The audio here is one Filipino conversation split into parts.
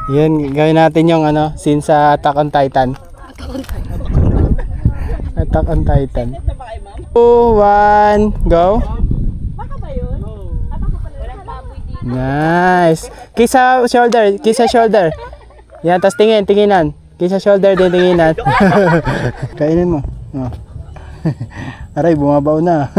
Yun, gawin natin yung ano, scene sa Attack on Titan. Attack on Titan. 2, 1, go. Nice. Kiss sa shoulder, kiss sa shoulder. Yan, tas tinginan. Kiss sa shoulder din, tinginan. Kainin mo. Oh. Aray, bumabaw na.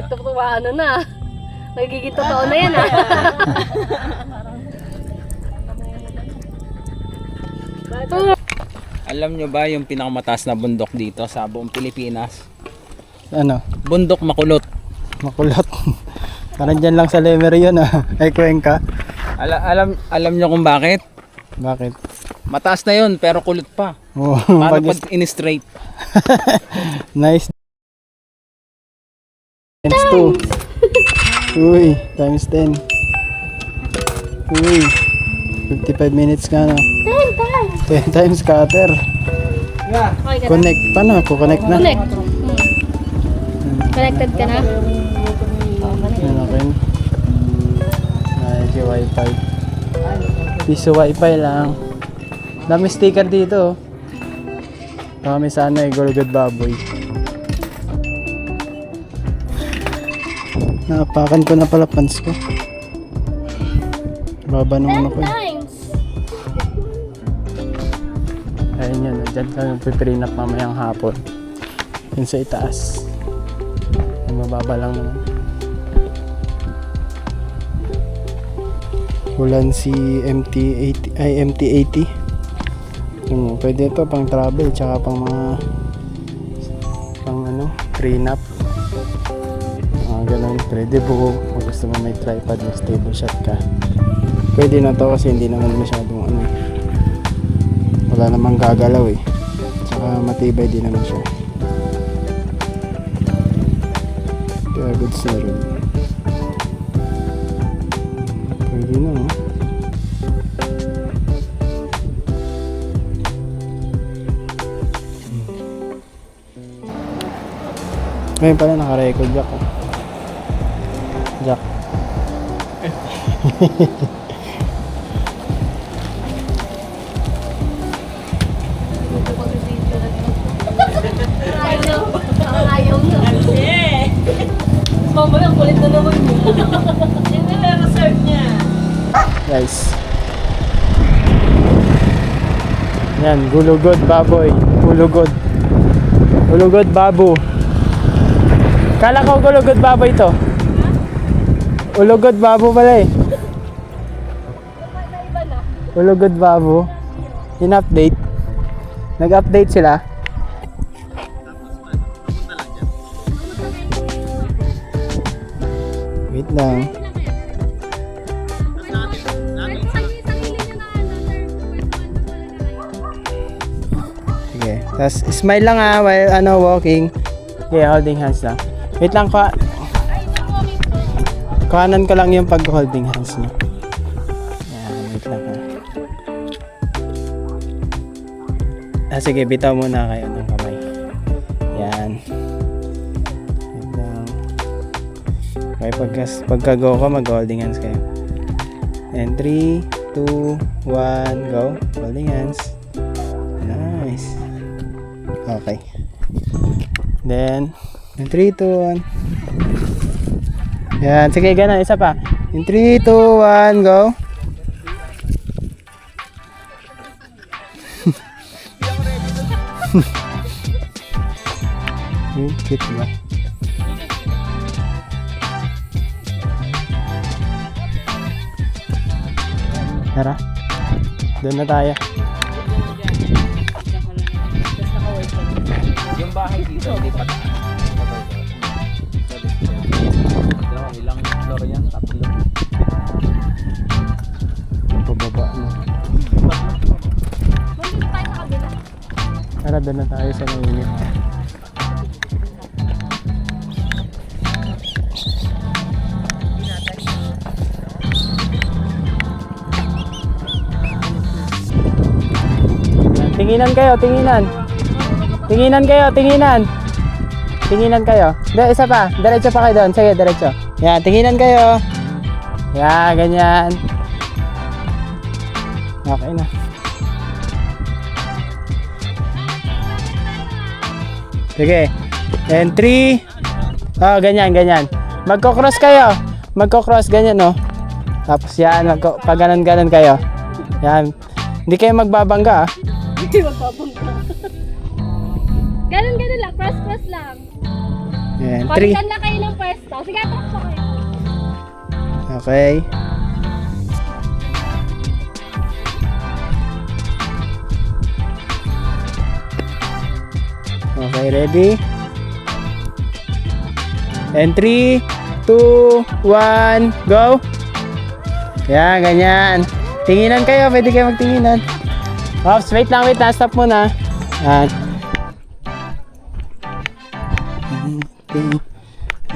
Tuwa ano na. Nagiging totoo na yan ah. Alam nyo ba yung pinakamataas na bundok dito sa buong Pilipinas? Ano? Bundok Makulot. Makulot. Parang dyan lang sa Lemery yun ah. Ay, Cuenca. Alam nyo kung bakit? Bakit? Mataas na yun pero kulot pa. Oh, Paano pag in-straight? Nice. Times 2. Uy, times 10. Uy, 55 minutes ka na. 10 times cutter. Connect. Paano ako? Connect na? Connect. Connected ka na? Yan okay. Nice yung wifi. Piso wifi lang. Dami sticker dito. Kami sana Golgod Baboy. Naapakan ko na pala pants ko. Baba naman ako eh. Ayun yun, dyan kami piprint up mamayang hapon. Yun sa itaas. Yung mababa lang naman. Ulan si MT80 ay MT80. Pwede ito pang travel tsaka pang mga pang ano, prenup. Ganun, pwede buo kung gusto mo may tripod, may stable shot ka. Pwede na to kasi hindi naman masyadong ano, wala namang gagalaw eh. Tsaka matibay din naman siya. Kaya goods na rin. Pwede na oh. Ngayon pala naka-record Jack oh. Jack. Ayaw na. Mamaya kulit na naman yun. Hindi na reserve niya. Guys. Yan, gulugod baboy. Gulugod. Gulugod babo. Kala ko gulugod baboy to. Ulugod babo pala eh. Ulugod babo. In-update. Nag-update sila. Wait lang. Sige. Tapos smile lang ah while ano walking. Okay, holding hands lang. Wait lang pa. Kanan ko lang yung pag-holding hands niyo. Yan, wait lang ha. Sige, bitaw muna kayo ng kamay. Yan. Wait lang. Okay, pagka-go ko, mag-holding hands kayo. And 3, 2, 1, go. Holding hands. Nice. Okay. Then, 3, 2, 1. Yan, sige, ganun, isa pa. In 3, 2, 1, go. Cute ba? Tara, doon na tayo. Yung bahay dito, hindi pa ilang floor yan? 3. Pababa mo. Tara, doon na tayo sa mainit. Tinginan kayo, tinginan. Tinginan kayo, tinginan. Tinginan kayo. Isa pa, diretso pa kayo doon. Sige, diretso. Yan, tinginan kayo. Yan, ganyan. Okay na. Sige. And 3. Oh, ganyan. Magko-cross kayo. Magko-cross ganyan, no? Tapos yan, pag ganon kayo. Yan. Hindi kayo magbabangga, ah. Hindi magpapangka. Ganun lang. Cross lang. Yan, 3. Palitan na kayo ng pwesto. Sige, takbo kayo. Okay. Okay, ready? And 3, 2, 1, go! Yan, ganyan. Tinginan kayo, pwede kayo magtinginan. Ops, wait lang, stop muna. Yan.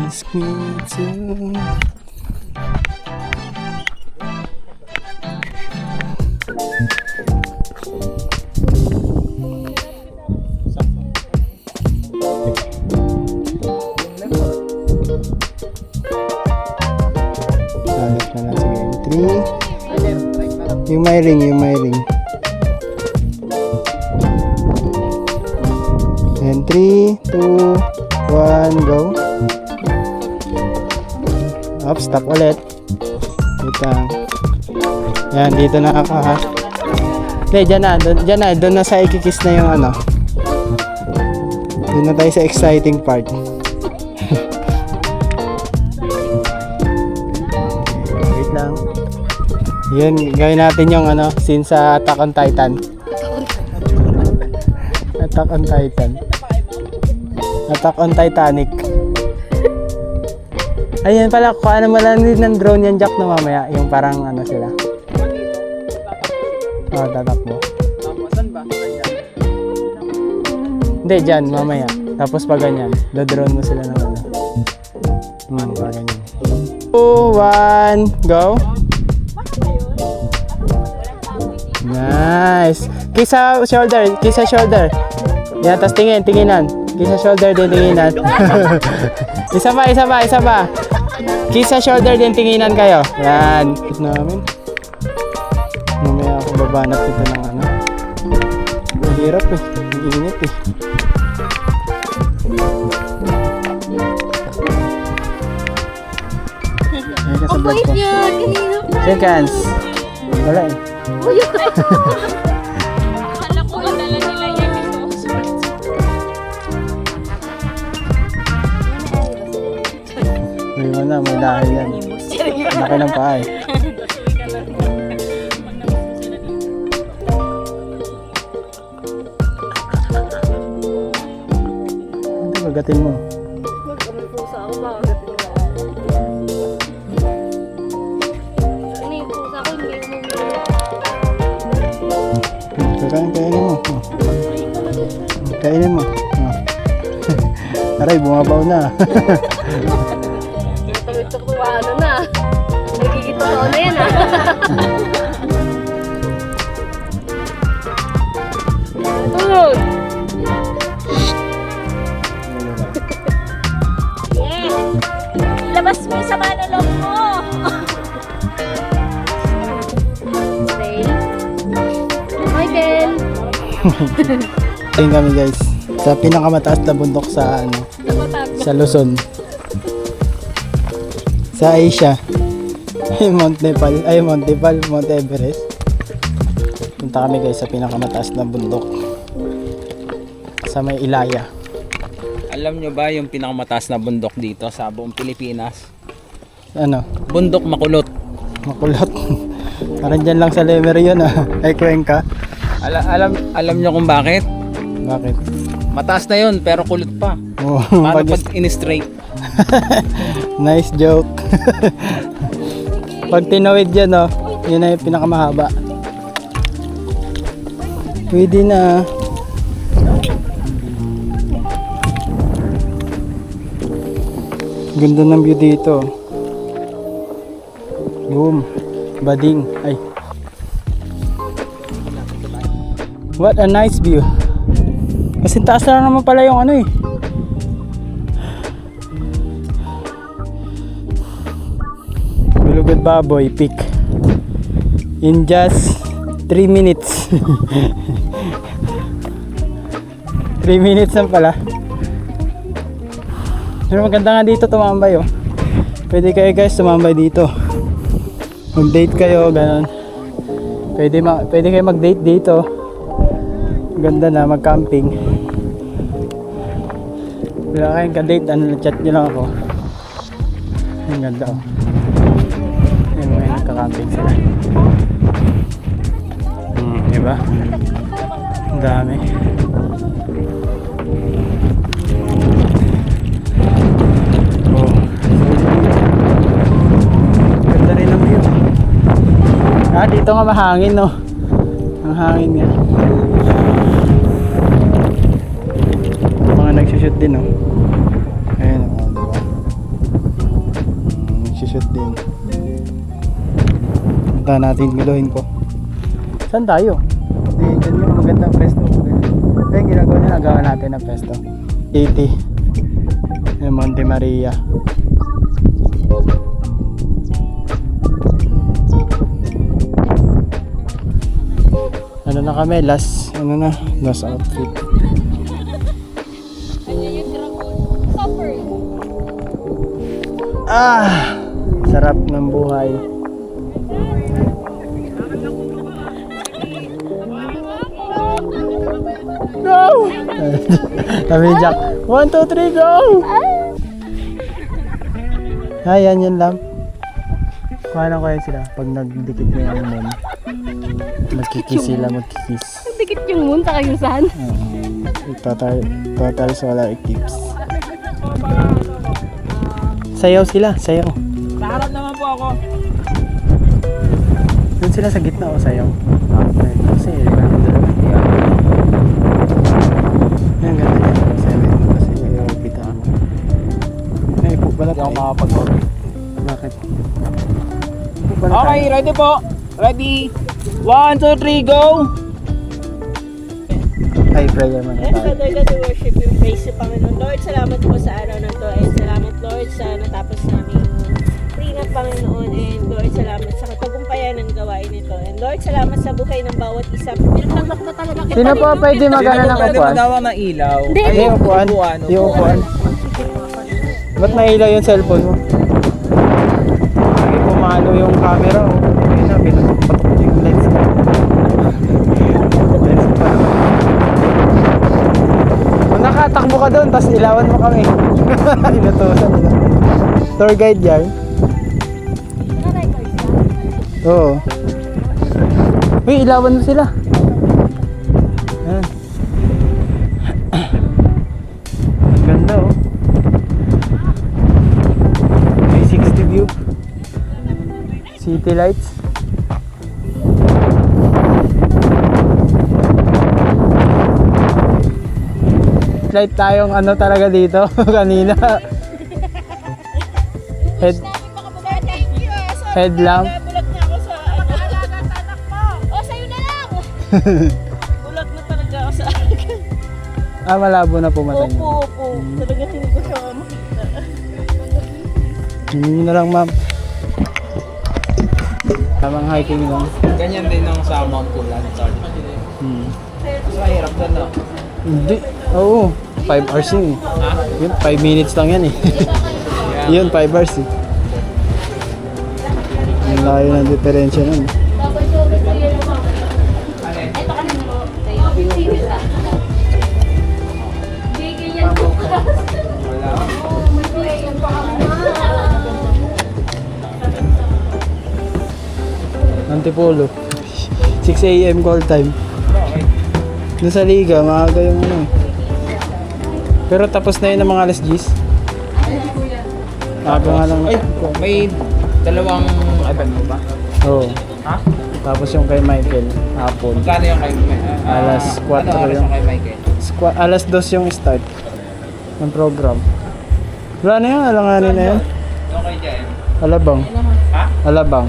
Ask me to... Alat na lang, sige. 3. Yung may ring. And 3, 2, 1, go. Up, stop ulit. Wait lang. Yan, dito na ako, ha. Hindi, dyan na. Doon na sa ikikis na yung ano. Doon na tayo sa exciting part. Wait lang. Yun, gawin natin yung ano, scene sa Attack on Titan. Attack on Titan. Attack on Titanic. Ayun pala, kuha naman lang din ng drone yan, Jack, na mamaya. Yung parang ano sila. Oh, tatakbo. Saan ba? Hindi, dyan, mamaya. Tapos pag ganyan, do-drone mo sila ng ano. Pag ganyan. 2, 1, go! Nice! Kiss sa shoulder. Yan, tas tinginan. Kiss sa shoulder din, tinginan. isa pa. Kiss sa shoulder din, tinginan kayo. Yan. Kiss namin. Mamaya ako babanat ito ng ano. Mahirap eh. Ang init eh. Ayan ka sa vlog ko. Yan, kanina pa. Seconds. Wala eh. Akala ko ang dala nila yan. Uy mo na, may dahil yan. Laki ng paa eh. Hindi, magatin mo. Magkamay pusa ako ba? Agatin mo. Ano yung pusa ko? Hindi mo. Kainin mo. Oh. Kainin mo. Oh. Aray, bumabaw na. Tuloy-tuloy ano na. Nagiging totoo na yan ah. Tulog! Yeah! Ilabas mo yung sama ng loob mo! Dale. Hi, Dale. Ayun kami guys. Sa pinakamataas na bundok sa ano, sa Luzon. Sa Asia. Mount Everest. Punta kami guys sa pinakamataas na bundok. Sa may Ilaya. Alam nyo ba yung pinakamataas na bundok dito sa buong Pilipinas? Ano? Bundok Makulot. Makulot. Parang dyan lang sa Lemer yun ah. Ay Cuenca. Alam nyo kung bakit? Bakit? Mataas na yun pero kulot pa. Oh, Paano pag in-straight? Nice joke. Pag tinawid yan, oh, yun na yung pinakamahaba. Pwede na. Ganda ng view dito. Boom. Bading. Ay. What a nice view. Kasi taas na naman pala yung ano eh. Bulugad Baboy Peak in just 3 minutes. 3 minutes lang pala. Pero maganda nga dito tumambay oh. Pwede kayo guys tumambay dito. Mag-date kayo, ganun. Pwede kayo mag-date dito. Ganda na, mag-camping. Wala kayong ka-date, chat nyo lang ako. Ang ganda oh. Ayun, may nagka-camping sila. Diba? Ang dami. Oh. Ganda rin ang view. Dito nga mahangin no. Ang hangin nga. Mga nagsushoot din no. Ayan o, diba? Nagsushoot din. Punta natin, guluhin ko. Saan tayo? Diyan yung magandang pesto. Ayun, ginagawa niya, nagawa natin ng pesto. 80. Yung Monte Maria. Ano na kami? Last outfit. Sarap ng buhay. Go! Sabi ni Jack, 1, 2, 3, go! Ayan, yun lang. Paano kaya sila pag nagdikit mo yung moon? Magkikis sila, magkikis. Dikit yung moon sa kayusan. Total solar eclipse. Sayaw sila, sayaw. Naharap naman po ako. Doon sila sa gitna o sayaw. Kasi yan, ganda yan. Sayaw mo kasi pita mo. Ay, po pala Hindi ako tayo. makapag-orbit. Bakit? Po pala Okay, tayo. ready po. Ready. 1, 2, 3, go! Ay, prayer man Yes, tayo. Father God, we worship and praise you, Panginoon. Lord, salamat po sa araw na to. And salamat, Lord, sa natapos namin clean up, Panginoon. And Lord, salamat sa katagumpayan ng gawain nito. And Lord, salamat sa buhay ng bawat isa. Pinagtanggap na talaga kita. Sino po pwede magana ng Pwede upuan? magawang ng ilaw. Hindi. Ay, Yung upuan? Yung upuan? Ba't nailaw yung cellphone mo? Lagi pumalo yung camera oh. Ayun na, pinatok yung lens ko. Lens ko pa naman. Kung nakatakbo ka doon, tapos ilawan mo kami. Inutusan nila. Tour guide yan. Oo. Uy, ilawan mo sila. Ayan. Ganda oh. May 60 view. City lights. Light tayong ano talaga dito kanina. Headlamp. Bulag niya ako sa alaga anak mo. O, sa'yo na lang. Bulag na talaga ako sa Malabo na po mata niyo. Opo. Talaga hindi ko siya makita. Hindi na lang ma'am. Tamang hiking lang. Ganyan din ang sa Mount Pulan. Sorry. Mas mahirap doon, no? Hindi. Oo. 5 hours yun eh. Ha? Yun, 5 minutes lang yan eh. Yun, 5 hours eh. Ang layo ng diferensya nun. Antipolo. 6 AM call time. Doon sa liga, maaga yung ano eh. Pero tapos na yun ng mga alas 10. Maaga nga lang. Ay, may dalawang event mo ba? Oo. Ha? Tapos yung kay Michael, hapon. Magkano yung kay Alas 4 ano oras yung- yung kay Michael? Alas 2 yung start ng program. Wala na yun, alanganin na yun. Yung kay JM? Alabang. Ha? Alabang.